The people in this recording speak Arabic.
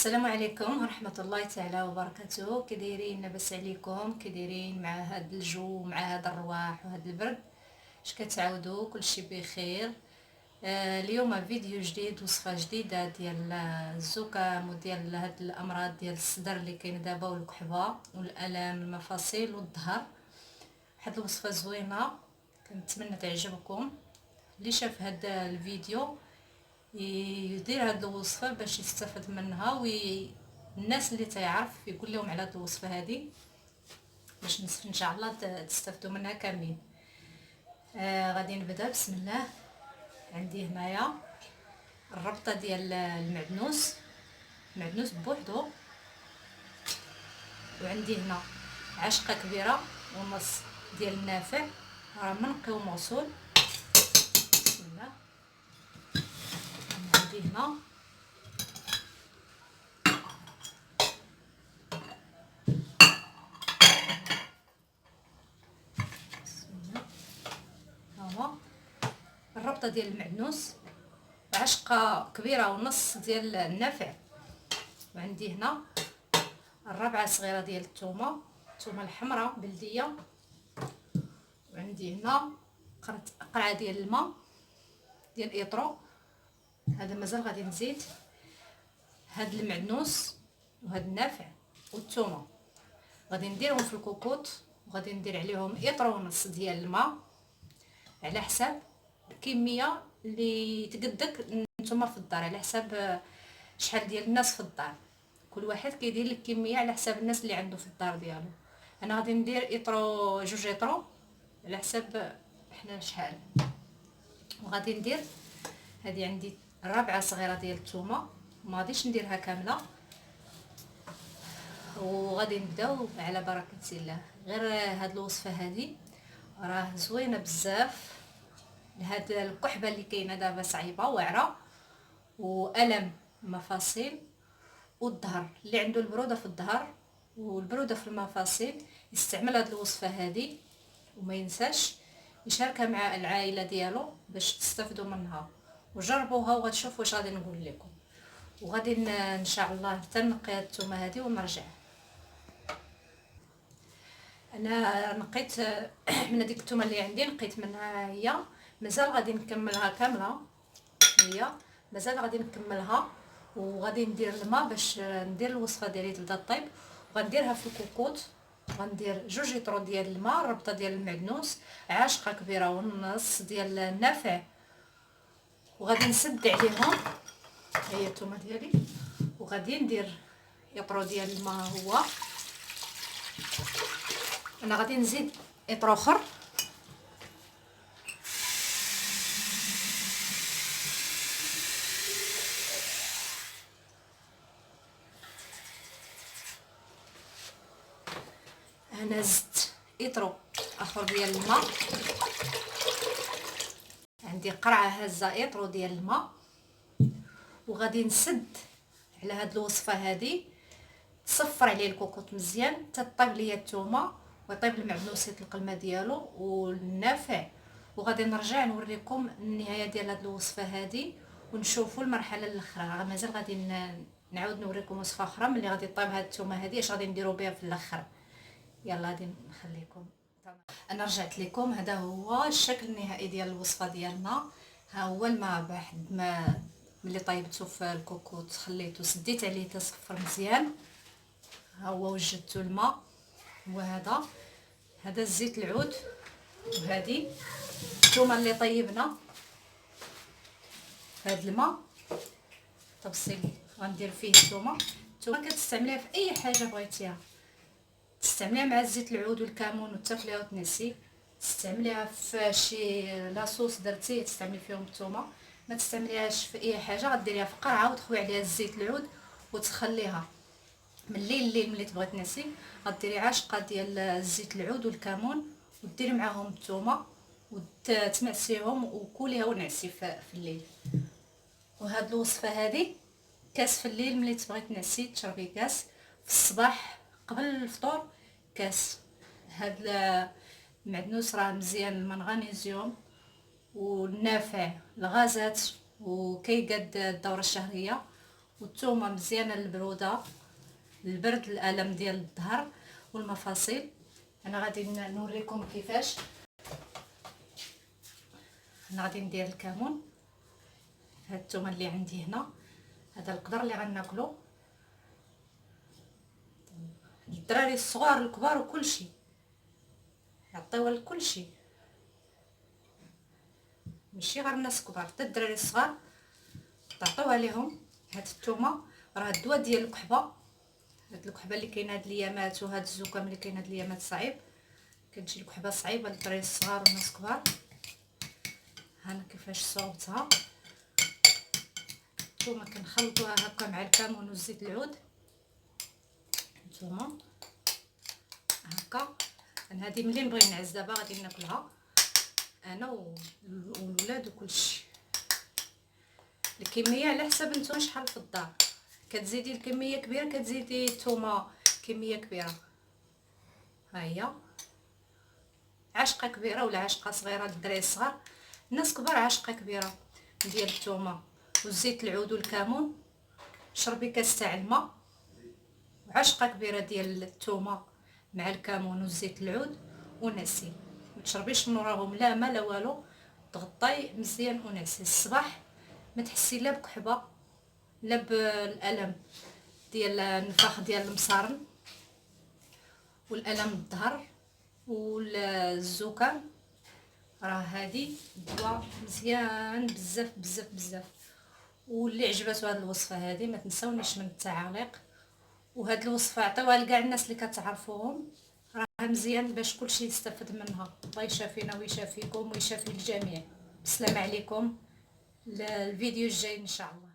السلام عليكم ورحمة الله تعالى وبركاته. كي دايرين؟ لاباس عليكم؟ كي دايرين مع هاد الجو، مع هاد الرواح وهاد البرد؟ اش كتعاودوا؟ كلشي بخير. اليوم فيديو جديد، وصفة جديدة ديال الزكام وديال هاد الامراض ديال الصدر اللي كاين دابا والكحبة والالام المفاصل والظهر. واحد الوصفة زوينة كنتمنى تعجبكم. اللي شاف هاد الفيديو يدير هاد الوصفه باش يستافد منها، والناس اللي تعرف يقول لهم على هاد الوصفه هذه باش ان شاء الله تستافدوا منها كاملين. غادي نبدا. بسم الله. عندي هنايا الربطه ديال المعدنوس بوحدو، وعندي هنا عشقه كبيره ونص ديال النافع راه منقي ومغسول. بسم الله. عندي هنا الربطه ديال المعدنوس، عشقه كبيره ونص ديال النافع، وعندي هنا الربعه صغيره ديال الثومه الحمراء بلديه، وعندي هنا قرعه ديال الماء ديال ايطرو. هذا مازال غادي نزيد هاد المعدنوس وهاد النافع والثومه، غادي نديرهم في الكوكوط، وغادي ندير عليهم ايطرو ونص ديال الماء على حساب الكميه اللي تقدك نتوما في الدار، على حساب شحال ديال الناس في الدار. كل واحد كيدير الكميه على حساب الناس اللي عنده في الدار ديالو. انا غادي ندير ايطرو، جوج ايطرو على حساب احنا شحال. وغادي ندير هذه عندي ربعه صغيره ديال الثومه، ما غاديش نديرها كامله. وغادي نبداو على بركه الله. غير هاد الوصفه هذه راه زوينه بزاف لهاد الكحبه اللي كاينه دابا صعيبه واعره، والم مفاصل والظهر. اللي عنده البروده في الظهر والبروده في المفاصل يستعمل هاد الوصفه هذه، وما ينساش يشاركها مع العائله ديالو باش تستافدوا منها، وجربوها وغتشوفوا واش غادي نقول لكم. وغادي ان شاء الله حتى نقي هاد الثومه هذه ونرجع. انا نقيت من هذيك الثومه اللي عندي، نقيت منها هي، مازال غادي نكملها كامله، هي مازال غادي نكملها. وغادي ندير الماء باش ندير الوصفه ديالي تبدا طيب. وغنديرها في الكوكوط، غندير جوج لتر ديال الماء، ربطه ديال المعدنوس، عاشقه كبيره ونص ديال النافع، وغادي نسد عليهم. هي الثومه ديالي، وغادي ندير اطرو ديال الماء. هو انا غادي نزيد اطرو اخر. انا زدت اطرو اخر ديال الماء، عندي قرعه هزه اطرو ديال الماء، وغادي نسد على هاد الوصفه هذه. تصفر عليه الكوكوط مزيان حتى طيب ليا الثومه ويطيب المعدنوس يطلق الماء ديالو والنافع. وغادي نرجع نوريكم النهايه ديال هاد الوصفه هذه، ونشوفوا المرحله الاخرى. مازال غادي نعاود نوريكم وصفه اخرى ملي غادي طيب هاد الثومه هذه اش غادي نديروا بها في الاخر. يلا غادي نخليكم. انا رجعت لكم. هذا هو الشكل النهائي ديال الوصفه ديالنا. ها هو الماء بعد ما ملي طيبته في الكوكوط خليته سديت عليه تصفر مزيان. ها هو وجدته الماء. وهذا الزيت العود، وهذه الثومه اللي طيبنا في هذا الماء. تفصيل غندير فيه الثومه كتستعمليها في اي حاجه بغيتيها، تستعمليها مع الزيت العود والكمون وتاكليها وتنسي، تستعمليها في شي لاصوص درتي تستعملي فيهم الثومه، ما تستعمليهاش في اي حاجه. غديريها في قرعه وتخوي عليها الزيت العود وتخليها من الليل ملي تبغي تنسي. غديري عاشقه ديال الزيت العود والكمون وديري معاهم الثومه وتمعسيهم وكليها ونعسي في الليل. وهاد الوصفه هذه كاس في الليل ملي تبغي تنعسي تشربي كاس، في الصباح قبل الفطور كاس. هاد المعدنوس راه مزيان المغنيسيوم والنافع الغازات وكيقاد الدوره الشهريه والثومه مزيانه للبروده، البرد، الالم ديال الظهر والمفاصل. انا غادي نوريكم كيفاش. انا غادي ندير الكمون في هاد الثومه اللي عندي هنا. هذا القدر اللي غناكلو الدراري الصغار الكبار وكلشي، يعطيوها لكلشي، ماشي غير الناس كبار، حتى الدراري الصغار تعطيوها ليهم. هاد الثومه راه الدواء ديال الكحبه، هاد الكحبه اللي كاينه هاد الايامات، وهاد الزكام اللي كاين هاد الايامات صعيب، كتجي الكحبه صعيبه للدراري الصغار والناس كبار. هانا كيفاش صوبتها. الثومه كنخلطوها هكا مع الكمون والزيت العود. الثومه هكا. انا هذه ملي نبغي نعس دابا غادي ناكلها انا والولاد وكلشي. الكميه على حسب نتوما شحال في الدار، كتزيدي الكميه كبيره كتزيدي الثومه كميه كبيره. ها هي عشقه كبيره ولا عشقه صغيره للدراري الصغار، الناس كبار عشقه كبيره ديال الثومه والزيت العود والكمون. شربي كاس تاع الماء، وعشقه كبيره ديال الثومه مع الكمون والزيت العود ونسي. ما تشربيش من وراهم لا ما لا والو، تغطي مزيان ونسي. الصباح ما تحسي لا بكحبه لا بالالم ديال النفاخ ديال المصارن والالم الظهر والزكام. راه هذه دواء مزيان بزاف بزاف بزاف. واللي عجباتو هذه الوصفه هذه ما تنساونيش من التعاليق، وهاد الوصفه عطيوها لكاع الناس اللي كتعرفوهم، راه مزيان باش كلشي يستافد منها. الله يشافينا ويشافيكم ويشافي الجميع. السلام عليكم، الفيديو الجاي ان شاء الله.